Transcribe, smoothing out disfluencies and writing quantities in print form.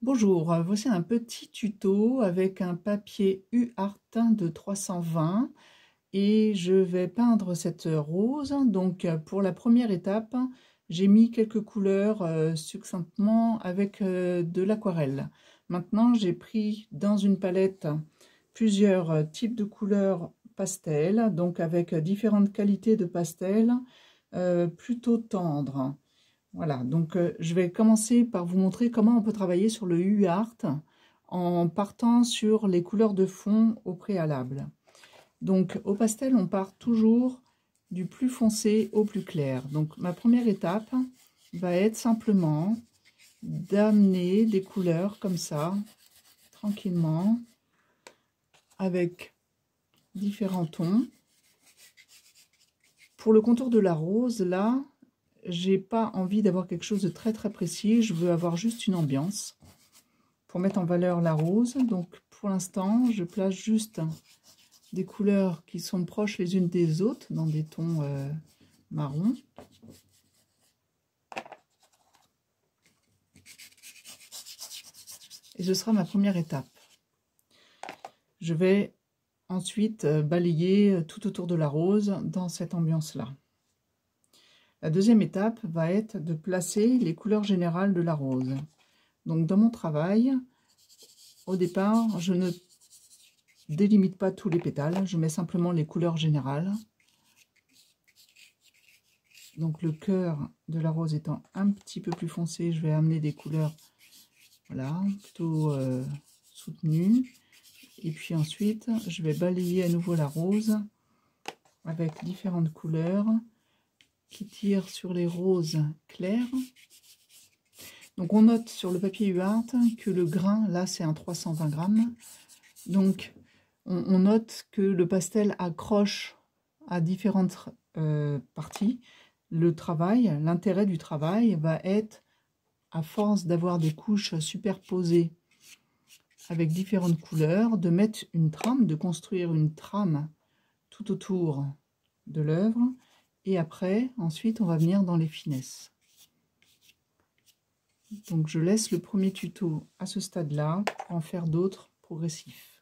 Bonjour, voici un petit tuto avec un papier UART de 320 et je vais peindre cette rose. Donc pour la première étape, j'ai mis quelques couleurs succinctement avec de l'aquarelle. Maintenant, j'ai pris dans une palette plusieurs types de couleurs pastel, donc avec différentes qualités de pastel plutôt tendres. Voilà, donc je vais commencer par vous montrer comment on peut travailler sur le UART en partant sur les couleurs de fond au préalable. Donc au pastel, on part toujours du plus foncé au plus clair. Donc ma première étape va être simplement d'amener des couleurs comme ça, tranquillement, avec différents tons. Pour le contour de la rose, là, j'ai pas envie d'avoir quelque chose de très précis, je veux avoir juste une ambiance pour mettre en valeur la rose. Donc pour l'instant, je place juste des couleurs qui sont proches les unes des autres dans des tons marron. Et ce sera ma première étape. Je vais ensuite balayer tout autour de la rose dans cette ambiance-là. La deuxième étape va être de placer les couleurs générales de la rose. Donc dans mon travail, au départ, je ne délimite pas tous les pétales, je mets simplement les couleurs générales. Donc le cœur de la rose étant un petit peu plus foncé, je vais amener des couleurs voilà, plutôt soutenues. Et puis ensuite, je vais balayer à nouveau la rose avec différentes couleurs qui tirent sur les roses clairs. Donc on note sur le papier UART que le grain, là c'est un 320 grammes. Donc on note que le pastel accroche à différentes parties. Le travail, l'intérêt du travail va être, à force d'avoir des couches superposées avec différentes couleurs, de mettre une trame, de construire une trame tout autour de l'œuvre. Et après, ensuite, on va venir dans les finesses. Donc je laisse le premier tuto à ce stade-là pour en faire d'autres progressifs.